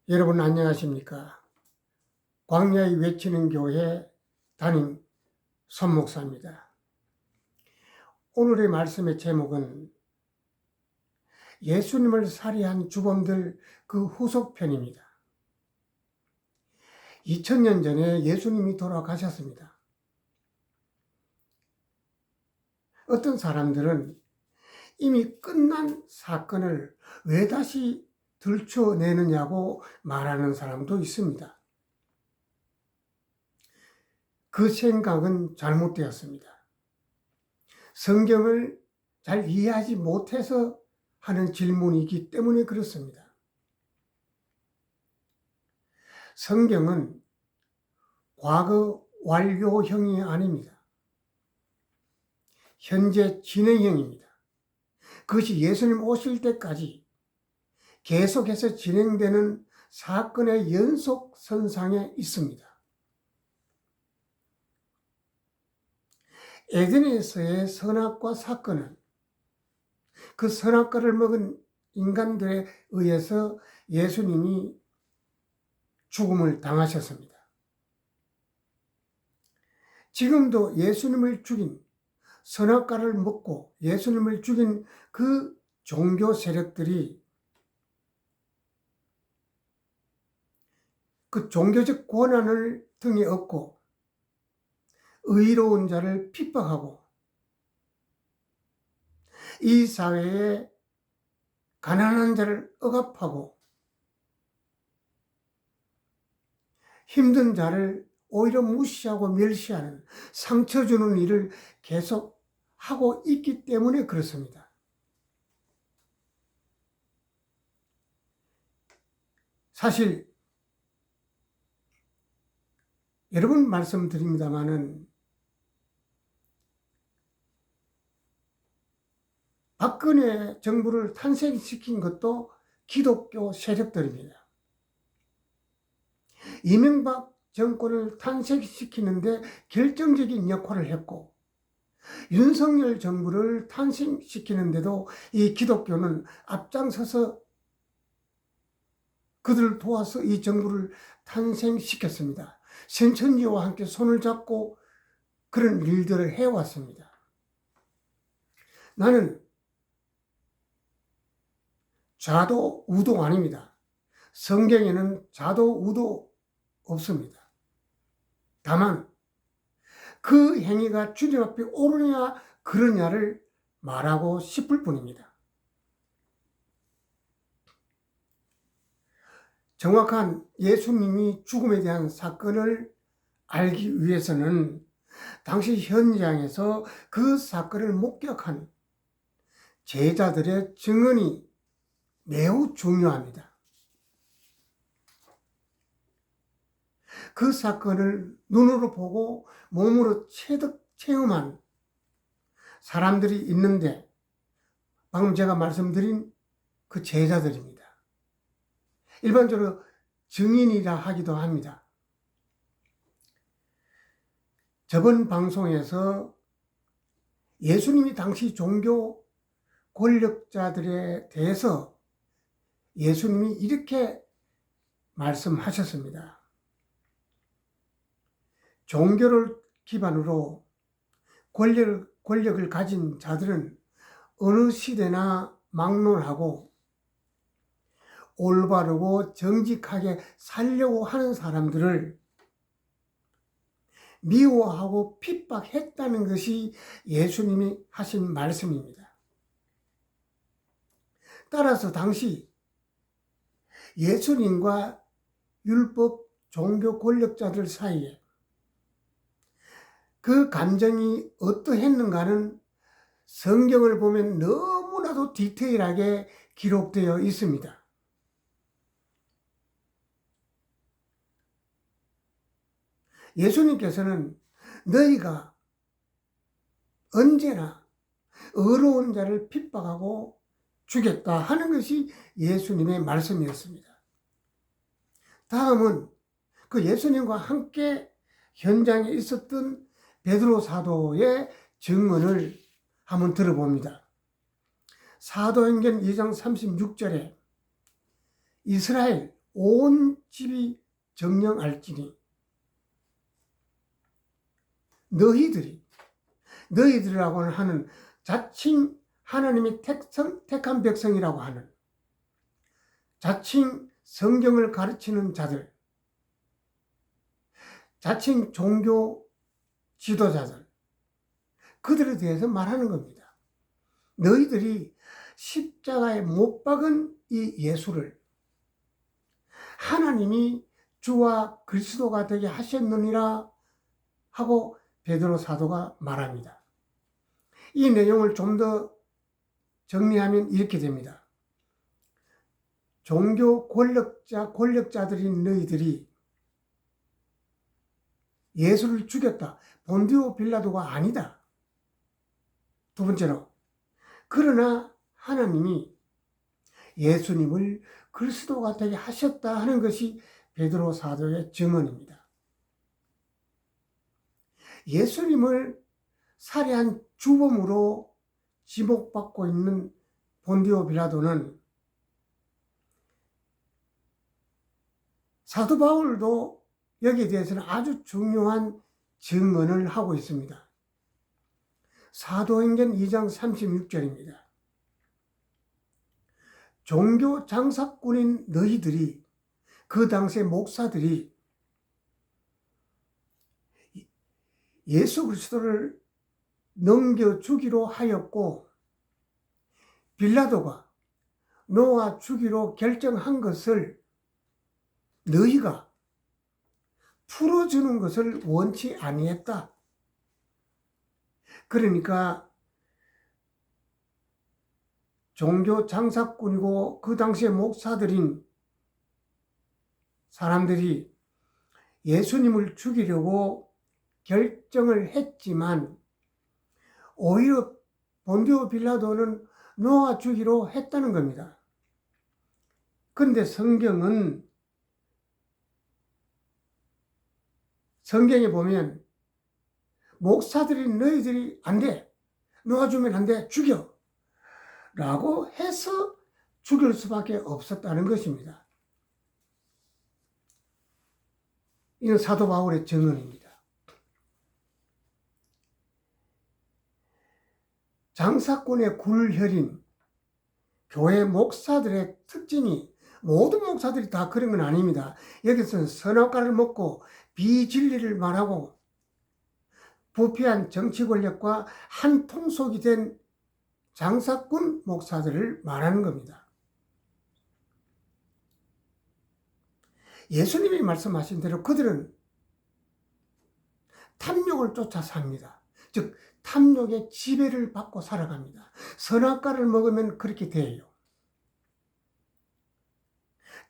여러분 안녕하십니까? 광야의 외치는 교회 담임 손목사입니다. 오늘의 말씀의 제목은 예수님을 살해한 주범들 그 후속편입니다. 2000년 전에 예수님이 돌아가셨습니다. 어떤 사람들은 이미 끝난 사건을 왜 다시 들춰내느냐고 말하는 사람도 있습니다. 그 생각은 잘못되었습니다. 성경을 잘 이해하지 못해서 하는 질문이기 때문에 그렇습니다. 성경은 과거 완료형이 아닙니다. 현재 진행형입니다. 그것이 예수님 오실 때까지 계속해서 진행되는 사건의 연속선상에 있습니다. 에덴에서의 선악과 사건은 그 선악과를 먹은 인간들에 의해서 예수님이 죽음을 당하셨습니다. 지금도 예수님을 죽인 선악과를 먹고 예수님을 죽인 그 종교 세력들이 그 종교적 권한을 등에 업고 의로운 자를 핍박하고 이 사회에 가난한 자를 억압하고 힘든 자를 오히려 무시하고 멸시하는 상처 주는 일을 계속 하고 있기 때문에 그렇습니다. 사실 여러 번 말씀드립니다마는 박근혜 정부를 탄생시킨 것도 기독교 세력들입니다. 이명박 정권을 탄생시키는데 결정적인 역할을 했고 윤석열 정부를 탄생시키는데도 이 기독교는 앞장서서 그들을 도와서 이 정부를 탄생시켰습니다. 신천지와 함께 손을 잡고 그런 일들을 해왔습니다. 나는 좌도 우도 아닙니다. 성경에는 좌도 우도 없습니다. 다만 그 행위가 주님 앞에 옳으냐 그러냐를 말하고 싶을 뿐입니다. 정확한 예수님이 죽음에 대한 사건을 알기 위해서는 당시 현장에서 그 사건을 목격한 제자들의 증언이 매우 중요합니다. 그 사건을 눈으로 보고 몸으로 체험한 사람들이 있는데 방금 제가 말씀드린 그 제자들입니다. 일반적으로 증인이라 하기도 합니다. 저번 방송에서 예수님이 당시 종교 권력자들에 대해서 예수님이 이렇게 말씀하셨습니다. 종교를 기반으로 권력을 가진 자들은 어느 시대나 막론하고 올바르고 정직하게 살려고 하는 사람들을 미워하고 핍박했다는 것이 예수님이 하신 말씀입니다. 따라서 당시 예수님과 율법 종교 권력자들 사이에 그 감정이 어떠했는가는 성경을 보면 너무나도 디테일하게 기록되어 있습니다. 예수님께서는 너희가 언제나 의로운 자를 핍박하고 죽였다 하는 것이 예수님의 말씀이었습니다. 다음은 그 예수님과 함께 현장에 있었던 베드로 사도의 증언을 한번 들어봅니다. 사도행전 2장 36절에 이스라엘 온 집이 정령알지니 너희들이라고 하는 자칭 하나님의 택한 백성이라고 하는 자칭 성경을 가르치는 자들, 자칭 종교 지도자들, 그들에 대해서 말하는 겁니다. 너희들이 십자가에 못 박은 이 예수를 하나님이 주와 그리스도가 되게 하셨느니라 하고 베드로 사도가 말합니다. 이 내용을 좀 더 정리하면 이렇게 됩니다. 종교 권력자들인 너희들이 예수를 죽였다. 본디오 빌라도가 아니다. 두 번째로, 그러나 하나님이 예수님을 그리스도가 되게 하셨다 하는 것이 베드로 사도의 증언입니다. 예수님을 살해한 주범으로 지목받고 있는 본디오 빌라도는 사도 바울도 여기에 대해서는 아주 중요한 증언을 하고 있습니다. 사도행전 2장 36절입니다. 종교 장사꾼인 너희들이, 그 당시의 목사들이 예수 그리스도를 넘겨주기로 하였고 빌라도가 놓아 주기로 결정한 것을 너희가 풀어주는 것을 원치 아니했다. 그러니까 종교 장사꾼이고 그 당시의 목사들인 사람들이 예수님을 죽이려고 결정을 했지만 오히려 본디오 빌라도는 놓아주기로 했다는 겁니다. 그런데 성경에 보면 목사들이 너희들이 안 돼, 놓아주면 안 돼, 죽여 라고 해서 죽일 수밖에 없었다는 것입니다. 이건 사도 바울의 증언입니다. 장사꾼의 굴혈인 교회 목사들의 특징이, 모든 목사들이 다 그런 건 아닙니다. 여기서는 선악과를 먹고 비진리를 말하고 부패한 정치 권력과 한 통속이 된 장사꾼 목사들을 말하는 겁니다. 예수님이 말씀하신 대로 그들은 탐욕을 쫓아 삽니다. 즉 탐욕의 지배를 받고 살아갑니다. 선악과를 먹으면 그렇게 돼요.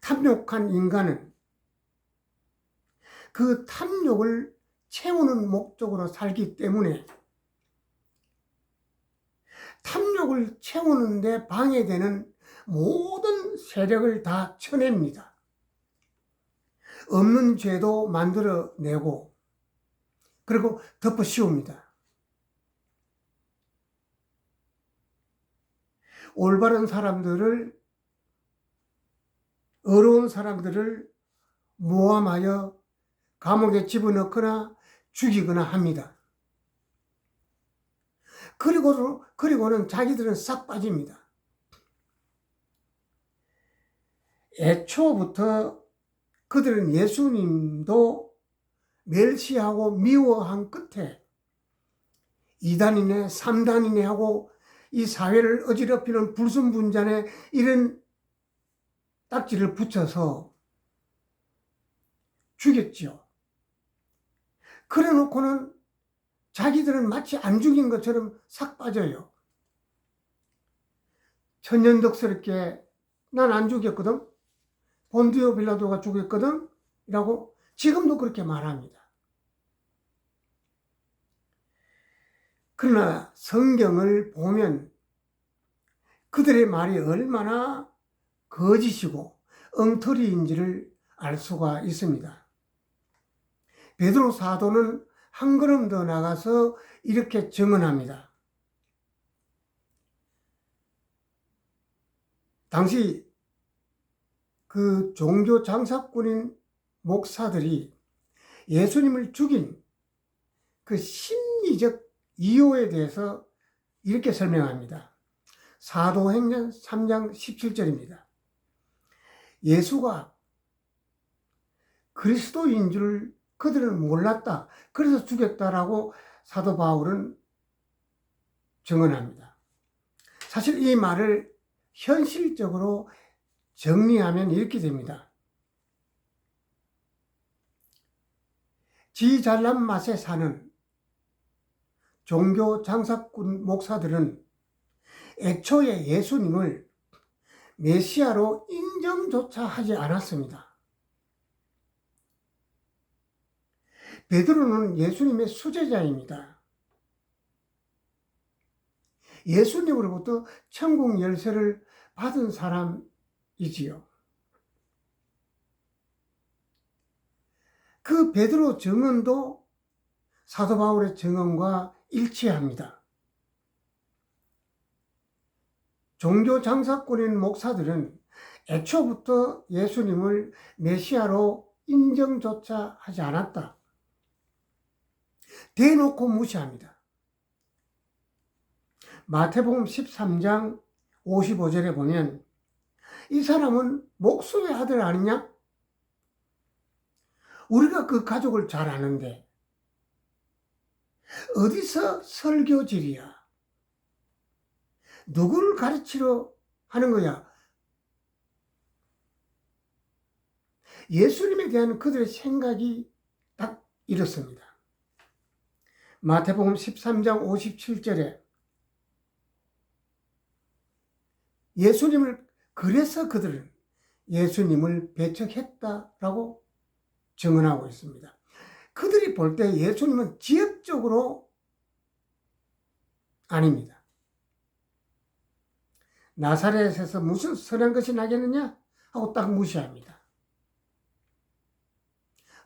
탐욕한 인간은 그 탐욕을 채우는 목적으로 살기 때문에 탐욕을 채우는데 방해되는 모든 세력을 다 쳐냅니다. 없는 죄도 만들어내고 그리고 덮어 씌웁니다. 올바른 사람들을, 어려운 사람들을 모함하여 감옥에 집어넣거나 죽이거나 합니다. 그리고는 자기들은 싹 빠집니다. 애초부터 그들은 예수님도 멸시하고 미워한 끝에 2단이네 3단이네 하고 이 사회를 어지럽히는 불순분잔에 이런 딱지를 붙여서 죽였죠. 그래 놓고는 자기들은 마치 안 죽인 것처럼 싹 빠져요. 천연덕스럽게 난 안 죽였거든, 본디오 빌라도가 죽였거든 이라고 지금도 그렇게 말합니다. 그러나 성경을 보면 그들의 말이 얼마나 거짓이고 엉터리인지를 알 수가 있습니다. 베드로 사도는 한 걸음 더 나가서 이렇게 증언합니다. 당시 그 종교 장사꾼인 목사들이 예수님을 죽인 그 심리적 이유에 대해서 이렇게 설명합니다. 사도행전 3장 17절입니다. 예수가 그리스도인 줄 그들은 몰랐다. 그래서 죽였다라고 사도 바울은 증언합니다. 사실 이 말을 현실적으로 정리하면 이렇게 됩니다. 지 잘난 맛에 사는 종교 장사꾼 목사들은 애초에 예수님을 메시아로 인정조차 하지 않았습니다. 베드로는 예수님의 수제자입니다. 예수님으로부터 천국 열쇠를 받은 사람이지요. 그 베드로 증언도 사도 바울의 증언과 일치합니다. 종교 장사꾼인 목사들은 애초부터 예수님을 메시아로 인정조차 하지 않았다. 대놓고 무시합니다. 마태복음 13장 55절에 보면 이 사람은 목수의 아들 아니냐? 우리가 그 가족을 잘 아는데 어디서 설교질이야? 누구를 가르치러 하는 거야? 예수님에 대한 그들의 생각이 딱 이렇습니다. 마태복음 13장 57절에 그래서 그들은 예수님을 배척했다라고 증언하고 있습니다. 그들이 볼 때 예수님은 지역적으로 아닙니다. 나사렛에서 무슨 선한 것이 나겠느냐 하고 딱 무시합니다.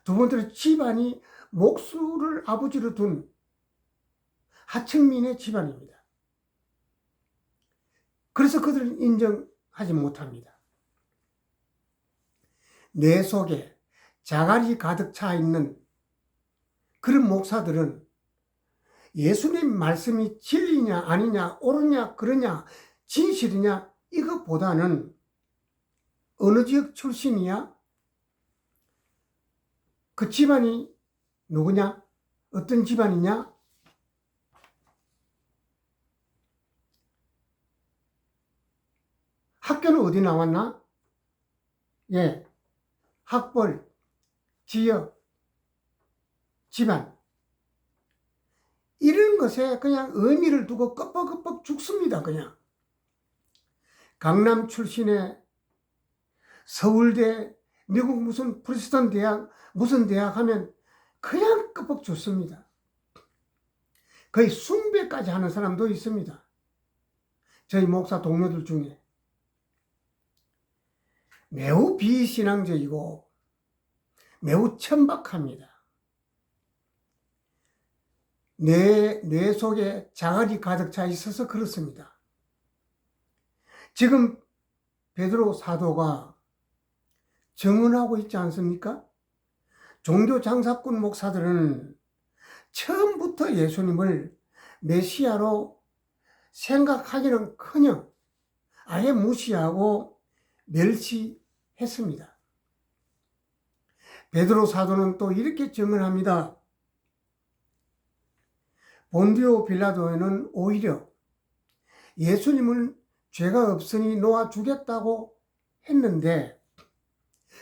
두 번째로 집안이 목수를 아버지로 둔 하층민의 집안입니다. 그래서 그들은 인정하지 못합니다. 뇌 속에 자갈이 가득 차 있는 그런 목사들은 예수님 말씀이 진리냐 아니냐 옳으냐 그러냐 진실이냐 이것보다는 어느 지역 출신이야? 그 집안이 누구냐? 어떤 집안이냐? 학교는 어디 나왔나? 예, 학벌, 지역, 집안 이런 것에 그냥 의미를 두고 껍벅껍벅 죽습니다. 그냥 강남 출신의 서울대, 미국 무슨 프리스턴 대학, 무슨 대학 하면 그냥 껍벅 죽습니다. 거의 숭배까지 하는 사람도 있습니다. 저희 목사 동료들 중에 매우 비신앙적이고 매우 천박합니다. 뇌 속에 자갈이 가득 차 있어서 그렇습니다. 지금 베드로 사도가 증언하고 있지 않습니까? 종교 장사꾼 목사들은 처음부터 예수님을 메시아로 생각하기는커녕 아예 무시하고 멸시했습니다. 베드로 사도는 또 이렇게 증언합니다. 본디오 빌라도는 오히려 예수님은 죄가 없으니 놓아주겠다고 했는데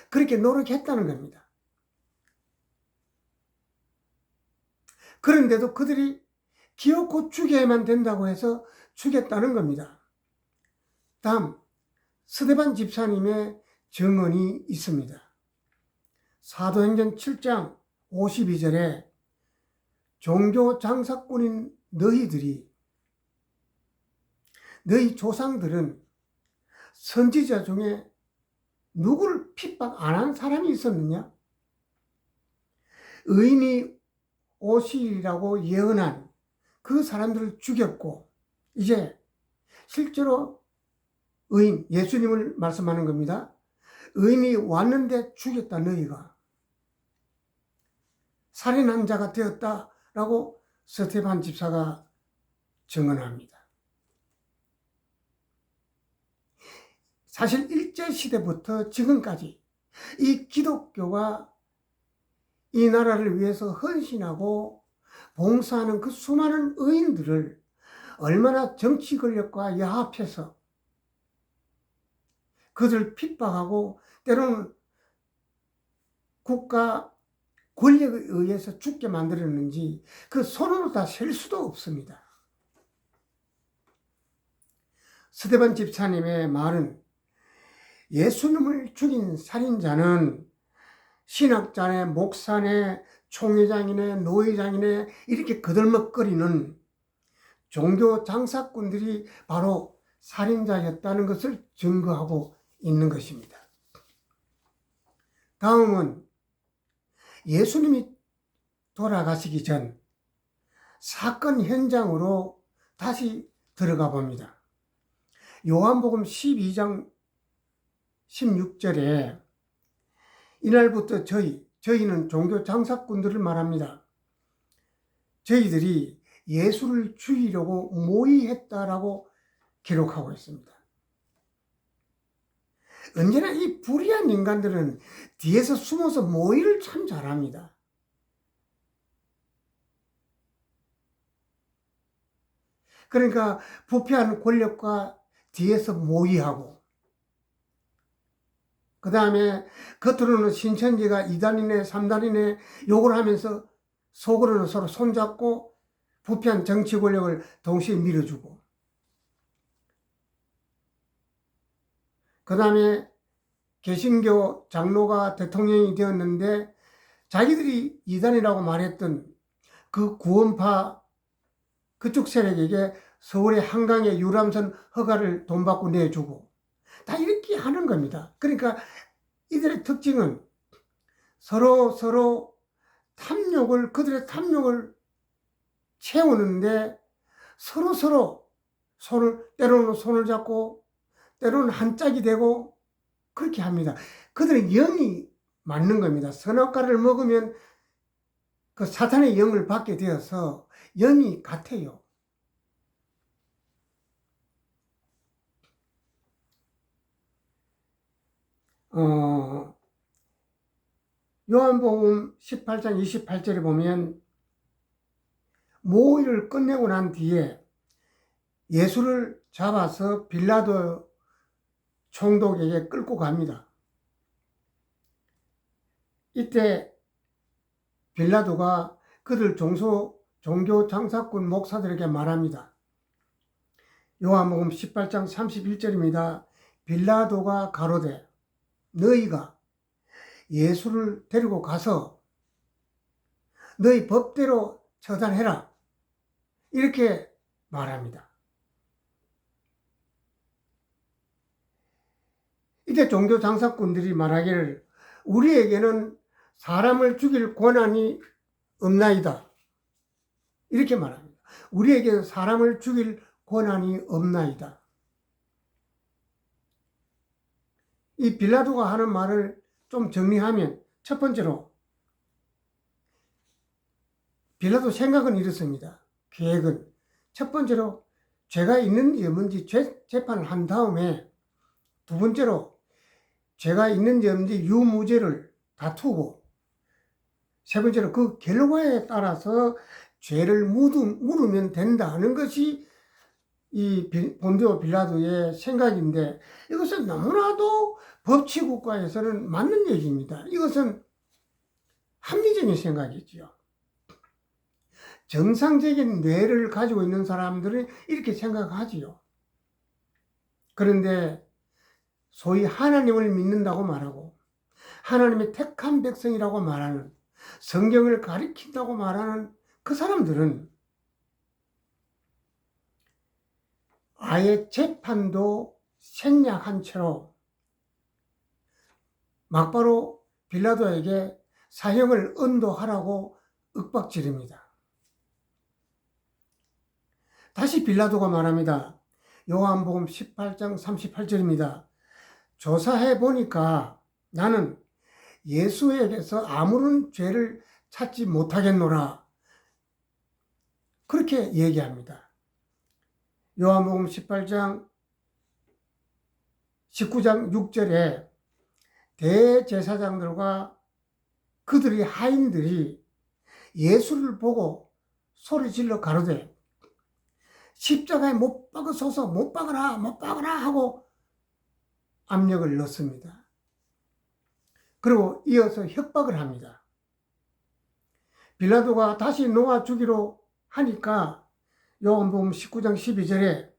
그렇게 노력했다는 겁니다. 그런데도 그들이 기어코 죽여야만 된다고 해서 죽였다는 겁니다. 다음 스데반 집사님의 증언이 있습니다. 사도행전 7장 52절에 종교 장사꾼인 너희 조상들은 선지자 중에 누구를 핍박 안 한 사람이 있었느냐? 의인이 오시리라고 예언한 그 사람들을 죽였고 이제 실제로 의인, 예수님을 말씀하는 겁니다. 의인이 왔는데 죽였다 너희가 살인한 자가 되었다라고 스데반 집사가 증언합니다. 사실 일제시대부터 지금까지 이 기독교가 이 나라를 위해서 헌신하고 봉사하는 그 수많은 의인들을 얼마나 정치 권력과 야합해서 그들 핍박하고 때로는 국가 권력에 의해서 죽게 만들었는지 그 손으로 다 셀 수도 없습니다. 스데반 집사님의 말은 예수님을 죽인 살인자는 신학자네, 목사네, 총회장이네, 노회장이네 이렇게 거들먹거리는 종교 장사꾼들이 바로 살인자였다는 것을 증거하고 있는 것입니다. 다음은 예수님이 돌아가시기 전 사건 현장으로 다시 들어가 봅니다. 요한복음 12장 16절에 이날부터 저희는 종교 장사꾼들을 말합니다. 저희들이 예수를 죽이려고 모의했다라고 기록하고 있습니다. 언제나 이 불의한 인간들은 뒤에서 숨어서 모의를 참 잘합니다. 그러니까 부패한 권력과 뒤에서 모의하고 그 다음에 겉으로는 신천지가 2단이네 3단이네 욕을 하면서 속으로는 서로 손잡고 부패한 정치 권력을 동시에 밀어주고 그 다음에 개신교 장로가 대통령이 되었는데 자기들이 2단이라고 말했던 그 구원파 그쪽 세력에게 서울의 한강의 유람선 허가를 돈 받고 내주고 다 이렇게 하는 겁니다. 그러니까 이들의 특징은 서로 탐욕을 그들의 탐욕을 채우는데 서로 손을 때로는 손을 잡고 때로는 한 짝이 되고 그렇게 합니다. 그들의 영이 맞는 겁니다. 선악과를 먹으면 그 사탄의 영을 받게 되어서 영이 같아요. 요한복음 18장 28절에 보면 모의를 끝내고 난 뒤에 예수를 잡아서 빌라도 총독에게 끌고 갑니다. 이때 빌라도가 그들 종교 장사꾼 목사들에게 말합니다. 요한복음 18장 31절입니다. 빌라도가 가로되 너희가 예수를 데리고 가서 너희 법대로 처단해라. 이렇게 말합니다. 이때 종교 장사꾼들이 말하기를 우리에게는 사람을 죽일 권한이 없나이다. 이렇게 말합니다. 우리에게는 사람을 죽일 권한이 없나이다. 이 빌라도가 하는 말을 좀 정리하면 첫 번째로 빌라도 생각은 이렇습니다. 계획은 첫 번째로 죄가 있는지 없는지 재판을 한 다음에 두 번째로 죄가 있는지 없는지 유무죄를 다투고 세 번째로 그 결과에 따라서 죄를 물으면 된다는 것이 이 본디오 빌라도의 생각인데 이것은 너무나도 법치국가에서는 맞는 얘기입니다. 이것은 합리적인 생각이지요. 정상적인 뇌를 가지고 있는 사람들은 이렇게 생각하지요. 그런데 소위 하나님을 믿는다고 말하고 하나님의 택한 백성이라고 말하는 성경을 가리킨다고 말하는 그 사람들은 아예 재판도 생략한 채로 막바로 빌라도에게 사형을 언도하라고 윽박지릅니다. 다시 빌라도가 말합니다. 요한복음 18장 38절입니다. 조사해 보니까 나는 예수에게서 아무런 죄를 찾지 못하겠노라. 그렇게 얘기합니다. 요한복음 18장 19장 6절에 대제사장들과 그들의 하인들이 예수를 보고 소리질러 가로되 십자가에 못 박으소서, 못 박으라, 못 박으라 하고 압력을 넣습니다. 그리고 이어서 협박을 합니다. 빌라도가 다시 놓아주기로 하니까 요한복음 19장 12절에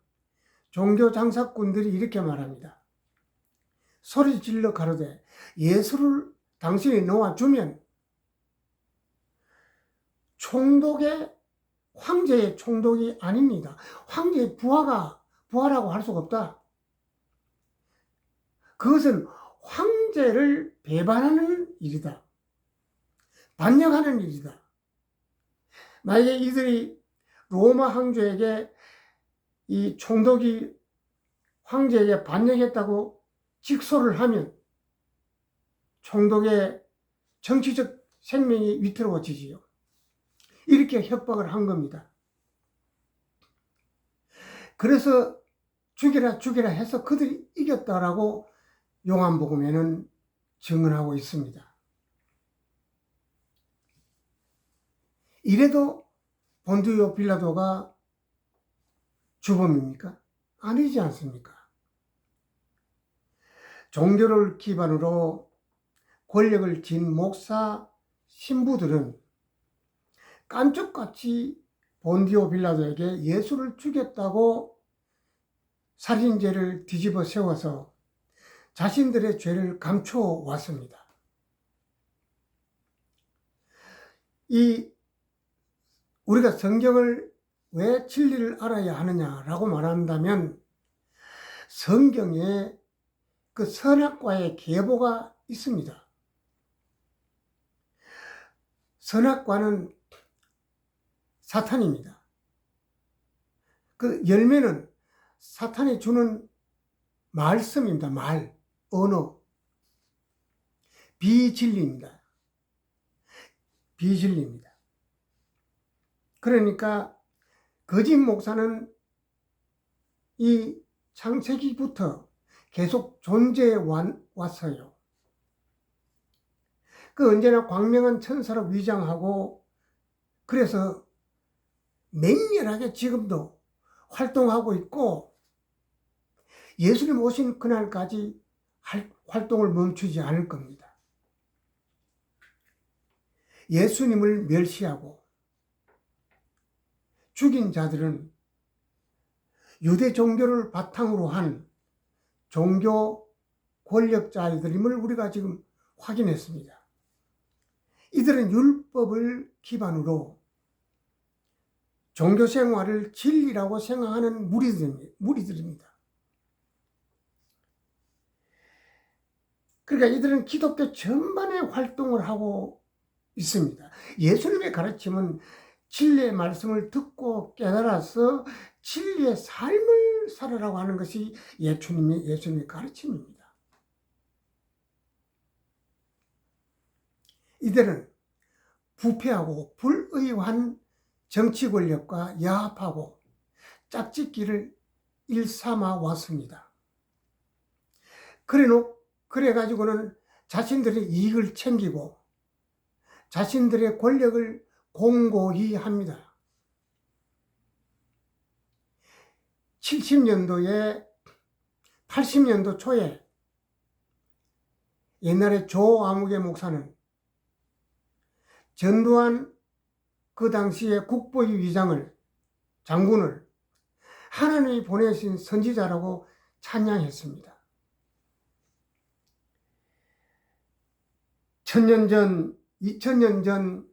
종교 장사꾼들이 이렇게 말합니다. 소리질러 가로되 예수를 당신이 놓아주면 총독의 황제의 총독이 아닙니다. 황제의 부하라고 할 수가 없다. 그것은 황제를 배반하는 일이다. 반역하는 일이다. 만약에 이들이 로마 황제에게 이 총독이 황제에게 반역했다고 직소를 하면 총독의 정치적 생명이 위태로워지지요. 이렇게 협박을 한 겁니다. 그래서 죽여라 해서 그들이 이겼다라고 요한복음에는 증언하고 있습니다. 이래도 본디오 빌라도가 주범입니까? 아니지 않습니까? 종교를 기반으로 권력을 쥔 목사 신부들은 깜짝같이 본디오 빌라도에게 예수를 죽였다고 살인죄를 뒤집어 세워서 자신들의 죄를 감춰왔습니다. 우리가 성경을 왜 진리를 알아야 하느냐라고 말한다면 성경에 그 선악과의 계보가 있습니다. 선악과는 사탄입니다. 그 열매는 사탄이 주는 말씀입니다. 언어. 비진리입니다. 그러니까 거짓 목사는 이 창세기부터 계속 존재해 왔어요. 그 언제나 광명한 천사로 위장하고 그래서 맹렬하게 지금도 활동하고 있고 예수님 오신 그날까지 활동을 멈추지 않을 겁니다. 예수님을 멸시하고 죽인 자들은 유대 종교를 바탕으로 한 종교 권력자들임을 우리가 지금 확인했습니다. 이들은 율법을 기반으로 종교 생활을 진리라고 생각하는 무리들입니다. 그러니까 이들은 기독교 전반에 활동을 하고 있습니다. 예수님의 가르침은 진리의 말씀을 듣고 깨달아서 진리의 삶을 살아라고 하는 것이 예수님의 가르침입니다. 이들은 부패하고 불의한 정치 권력과 야합하고 짝짓기를 일삼아 왔습니다. 그래가지고는 자신들의 이익을 챙기고 자신들의 권력을 공고히 합니다. 70년도에 80년도 초에 옛날에 조아무개 목사는 전두환 그 당시에 국보위 장군을 하나님이 보내신 선지자라고 찬양했습니다. 2000년 전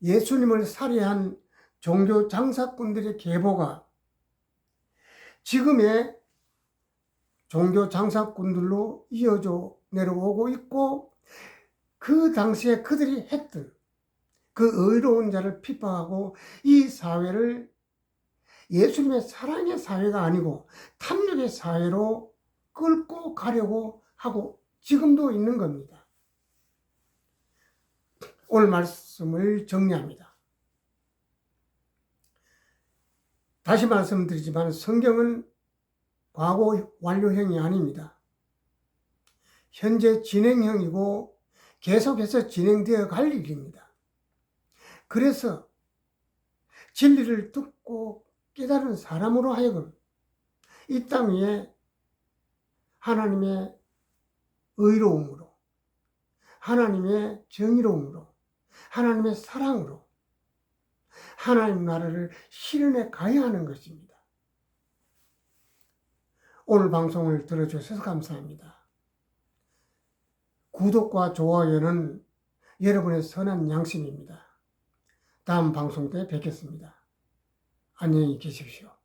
예수님을 살해한 종교 장사꾼들의 계보가 지금의 종교 장사꾼들로 이어져 내려오고 있고 그 당시에 그들이 했던 그 의로운 자를 핍박하고 이 사회를 예수님의 사랑의 사회가 아니고 탐욕의 사회로 끌고 가려고 하고 지금도 있는 겁니다. 오늘 말씀을 정리합니다. 다시 말씀드리지만 성경은 과거 완료형이 아닙니다. 현재 진행형이고 계속해서 진행되어 갈 일입니다. 그래서 진리를 듣고 깨달은 사람으로 하여금 이 땅 위에 하나님의 의로움으로, 하나님의 정의로움으로, 하나님의 사랑으로 하나님 나라를 실현해 가야 하는 것입니다. 오늘 방송을 들어주셔서 감사합니다. 구독과 좋아요는 여러분의 선한 양심입니다. 다음 방송 때 뵙겠습니다. 안녕히 계십시오.